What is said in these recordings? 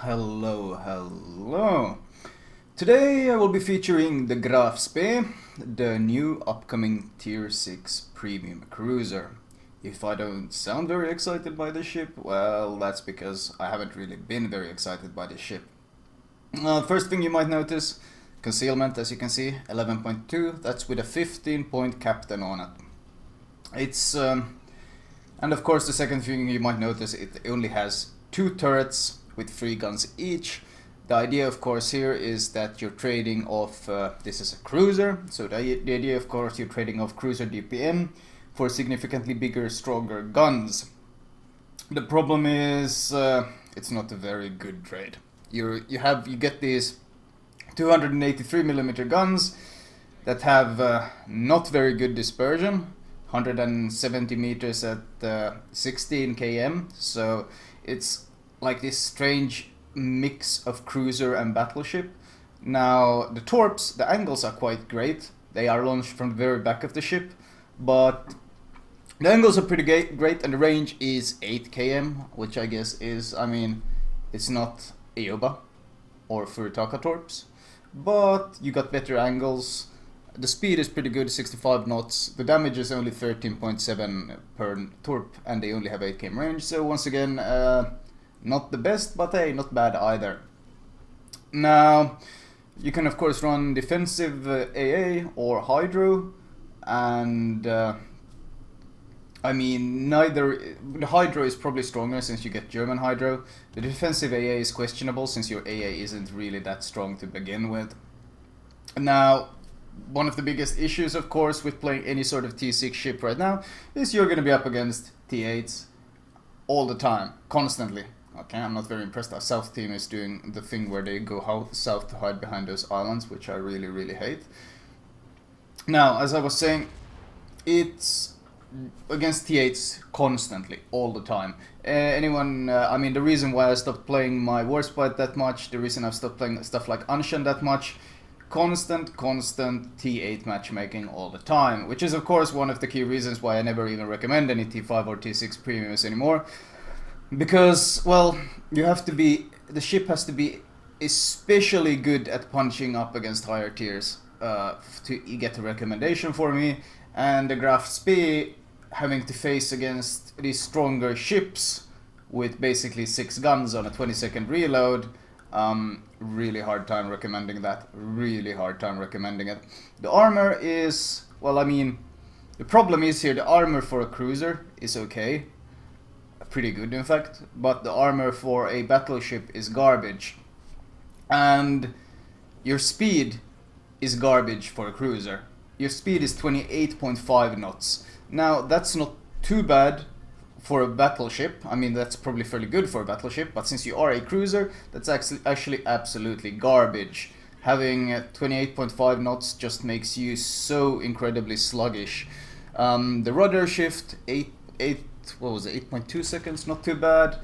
Hello. Today I will be featuring the Graf Spee, the new upcoming Tier 6 premium cruiser. If I don't sound very excited by this ship, well, that's because I haven't really been very excited by this ship. First thing you might notice, concealment, as you can see, 11.2, that's with a 15-point captain on it. And of course the second thing you might notice, it only has 2 turrets with 3 guns each. The idea of course here is that you're trading off, this is a cruiser, so the idea of course you're trading off cruiser DPM for significantly bigger, stronger guns. The problem is it's not a very good trade. You get these 283mm guns that have not very good dispersion, 170 meters at 16 km, so it's like this strange mix of cruiser and battleship. Now the torps, the angles are quite great. They are launched from the very back of the ship, but the angles are pretty great, and the range is 8 km, which I guess is, it's not Aoba or Furitaka torps, but you got better angles. The speed is pretty good, 65 knots. The damage is only 13.7 per torp, and they only have 8 km range. So once again, not the best, but hey, not bad either. Now, you can of course run defensive AA or Hydro, and neither. The Hydro is probably stronger since you get German Hydro. The defensive AA is questionable since your AA isn't really that strong to begin with. Now, one of the biggest issues, of course, with playing any sort of T6 ship right now is you're going to be up against T8s all the time, constantly. Okay, I'm not very impressed. Our South team is doing the thing where they go south to hide behind those islands, which I really hate. Now, as I was saying, it's against T8s constantly, all the time. The reason why I stopped playing my Warspite that much, the reason I've stopped playing stuff like Anshan that much, constant T8 matchmaking all the time, which is of course one of the key reasons why I never even recommend any T5 or T6 premiums anymore. Because, well, the ship has to be especially good at punching up against higher tiers to get a recommendation for me, and the Graf Spee having to face against these stronger ships with basically 6 guns on a 20-second reload, really hard time recommending that. Really hard time recommending it. The armor is, the problem is here, the armor for a cruiser is okay. Pretty good in fact, but the armor for a battleship is garbage. And your speed is garbage for a cruiser. Your speed is 28.5 knots. Now that's not too bad for a battleship. That's probably fairly good for a battleship, but since you are a cruiser, that's actually absolutely garbage. Having 28.5 knots just makes you so incredibly sluggish. The rudder shift, 8.2 seconds, not too bad.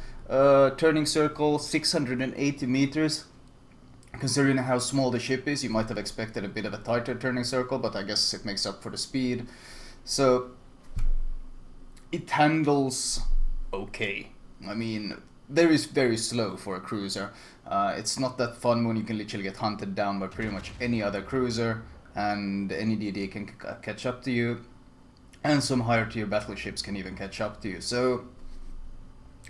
Turning circle, 680 meters. Considering how small the ship is, you might have expected a bit of a tighter turning circle, but I guess it makes up for the speed. So it handles okay. There is very slow for a cruiser. It's not that fun when you can literally get hunted down by pretty much any other cruiser, and any DD can catch up to you, and some higher tier battleships can even catch up to you. So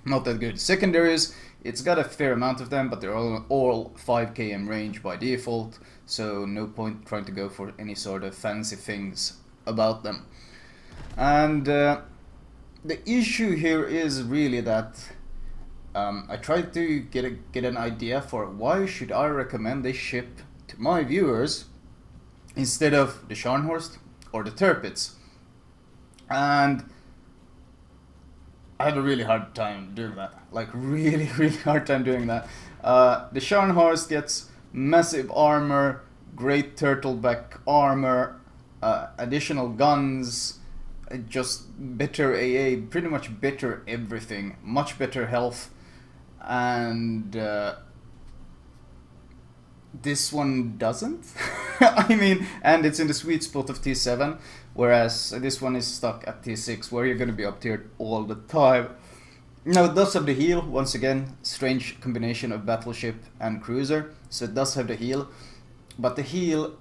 not that good. Secondaries, it's got a fair amount of them, but they're all 5 km range by default, so no point trying to go for any sort of fancy things about them. And the issue here is really that I tried to get an idea for why should I recommend this ship to my viewers instead of the Scharnhorst or the Tirpitz, and I had a really hard time doing that. Like really hard time doing that. The Scharnhorst gets massive armor, great turtleback armor, additional guns, just better AA, pretty much better everything, much better health, and this one doesn't. And it's in the sweet spot of T7, whereas this one is stuck at T6, where you're going to be uptiered all the time. Now it does have the heal, once again, strange combination of battleship and cruiser, so it does have the heal, but the heal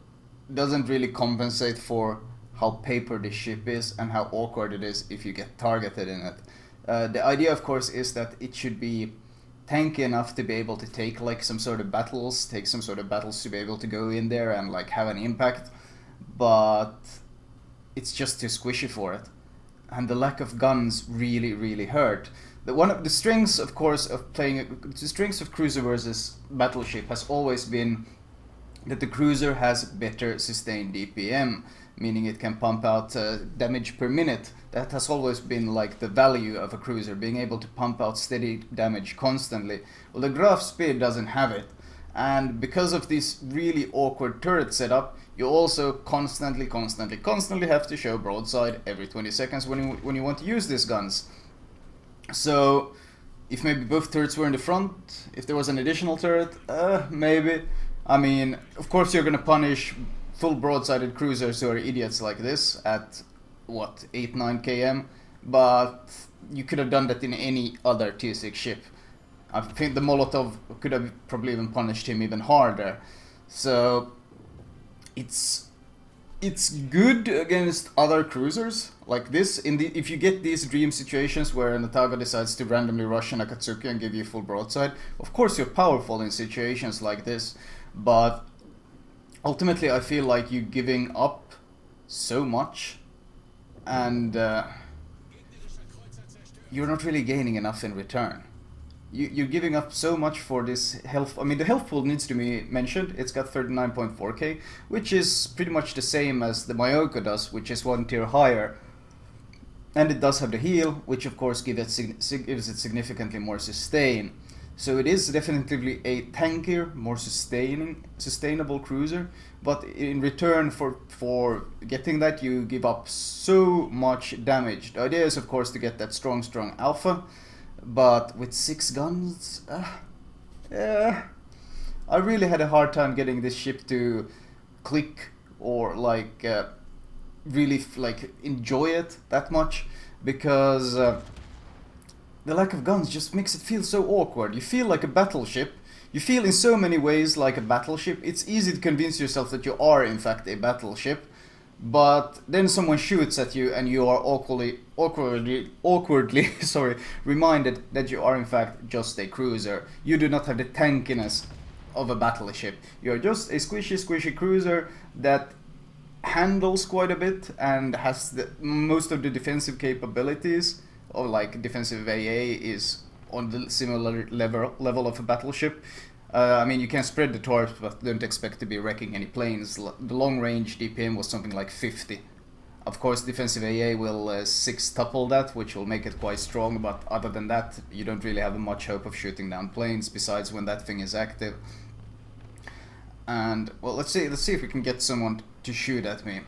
doesn't really compensate for how paper this ship is and how awkward it is if you get targeted in it. The idea, of course, is that it should be tanky enough to be able to take like some sort of battles, to be able to go in there and like have an impact, but it's just too squishy for it. And the lack of guns really hurt. One of the strengths, of course, of the strengths of cruiser versus battleship has always been that the cruiser has better sustained DPM, meaning it can pump out damage per minute. That has always been like the value of a cruiser, being able to pump out steady damage constantly. Well, the Graf Spee doesn't have it, and because of this really awkward turret setup, you also constantly have to show broadside every 20 seconds when you want to use these guns. So if maybe both turrets were in the front, if there was an additional turret, maybe. I mean, of course you're gonna punish full broadsided cruisers who are idiots like this at, what, 8-9 km, but you could have done that in any other T6 ship. I think the Molotov could have probably even punished him even harder. So it's good against other cruisers like this. If you get these dream situations where an Ataga decides to randomly rush an Akatsuki and give you full broadside, of course you're powerful in situations like this, but ultimately I feel like you're giving up so much and you're not really gaining enough in return. You're giving up so much for this health. I mean, the health pool needs to be mentioned. It's got 39.4k, which is pretty much the same as the Myoko does, which is one tier higher. And it does have the heal, which of course gives it significantly more sustain. So it is definitely a tankier, more sustainable cruiser. But in return for getting that, you give up so much damage. The idea is of course to get that strong alpha. But with 6 guns, yeah, I really had a hard time getting this ship to click or like really like enjoy it that much, because the lack of guns just makes it feel so awkward. You feel like a battleship. You feel in so many ways like a battleship. It's easy to convince yourself that you are in fact a battleship, but then someone shoots at you and you are awkwardly sorry, reminded that you are in fact just a cruiser. You do not have the tankiness of a battleship. You're just a squishy cruiser that handles quite a bit and has most of the defensive capabilities, or like defensive AA is on the similar level of a battleship. I mean, you can spread the torps, but don't expect to be wrecking any planes. The long range DPM was something like 50. Of course, defensive AA will 6-tuple that, which will make it quite strong, but other than that, you don't really have much hope of shooting down planes, besides when that thing is active. And, well, let's see if we can get someone to shoot at me.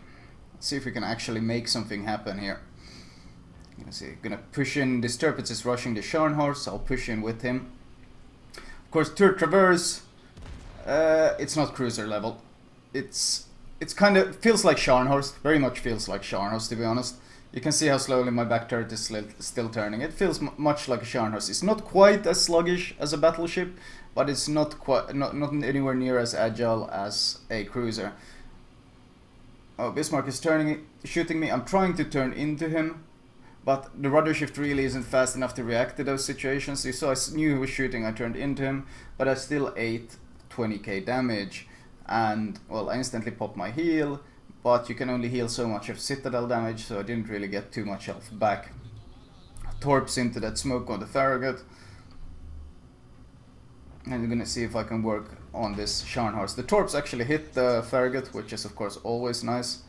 Let's see if we can actually make something happen here. Gonna push in. This Tirpitz is rushing the Scharnhorst, so I'll push in with him. Of course, turret traverse, it's not cruiser level. It's kind of feels like Scharnhorst, very much feels like Scharnhorst, to be honest. You can see how slowly my back turret is still turning. It feels much like a Scharnhorst. It's not quite as sluggish as a battleship, but it's not anywhere near as agile as a cruiser. Oh, Bismarck is shooting me. I'm trying to turn into him, but the rudder shift really isn't fast enough to react to those situations. So I knew he was shooting, I turned into him, but I still ate 20k damage. And, well, I instantly popped my heal, but you can only heal so much of citadel damage, so I didn't really get too much health back. Torps into that smoke on the Farragut. And I'm gonna see if I can work on this Scharnhorst. The torps actually hit the Farragut, which is of course always nice.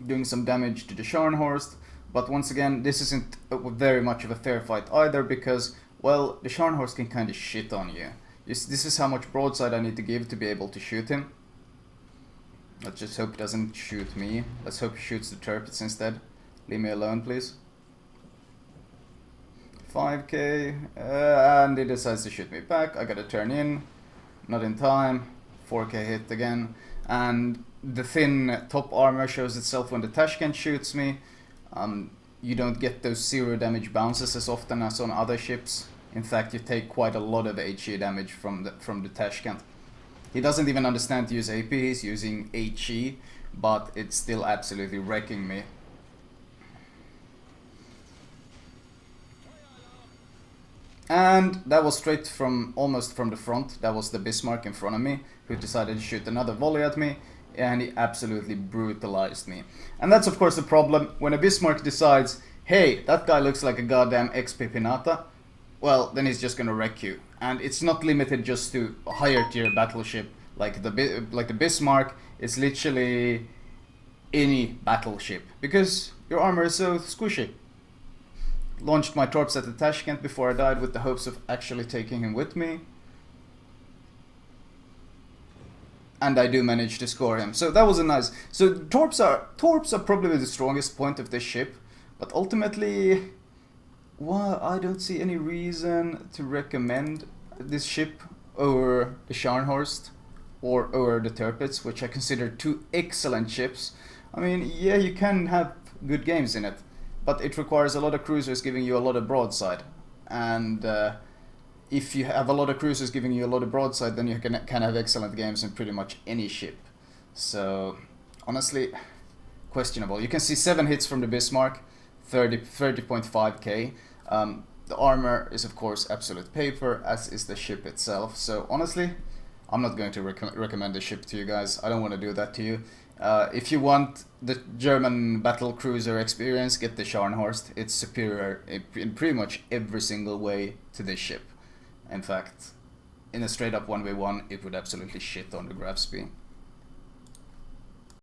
Doing some damage to the Scharnhorst, but once again, this isn't very much of a fair fight either, because, well, the Scharnhorst can kind of shit on you. This is how much broadside I need to give to be able to shoot him. Let's just hope he doesn't shoot me. Let's hope he shoots the Tirpitz instead. Leave me alone, please. 5k, and he decides to shoot me back. I gotta turn in, not in time. 4k hit again, and the thin top armor shows itself when the Tashkent shoots me. you don't get those 0 damage bounces as often as on other ships. In fact, you take quite a lot of HE damage from the Tashkent. He doesn't even understand to use AP, he's using HE, but it's still absolutely wrecking me. And that was straight from, almost from the front. That was the Bismarck in front of me, who decided to shoot another volley at me, and he absolutely brutalized me. And that's of course the problem, when a Bismarck decides, hey, that guy looks like a goddamn XP Pinata, well, then he's just gonna wreck you. And it's not limited just to a higher tier battleship like the Bismarck. It's literally any battleship, because your armor is so squishy. Launched my torps at the Tashkent before I died with the hopes of actually taking him with me. And I do manage to score him. So that was a nice... So torps are probably the strongest point of this ship. But ultimately, well, I don't see any reason to recommend this ship over the Scharnhorst or over the Tirpitz, which I consider 2 excellent ships. I mean, yeah, you can have good games in it, but it requires a lot of cruisers giving you a lot of broadside. And if you have a lot of cruisers giving you a lot of broadside, then you can have excellent games in pretty much any ship. So, honestly, questionable. You can see 7 hits from the Bismarck, 30.5k. The armor is of course absolute paper, as is the ship itself. So honestly, I'm not going to recommend the ship to you guys. I don't want to do that to you. If you want the German battlecruiser experience, get the Scharnhorst. It's superior in pretty much every single way to this ship. In fact, in a straight up 1v1, it would absolutely shit on the Graf Spee.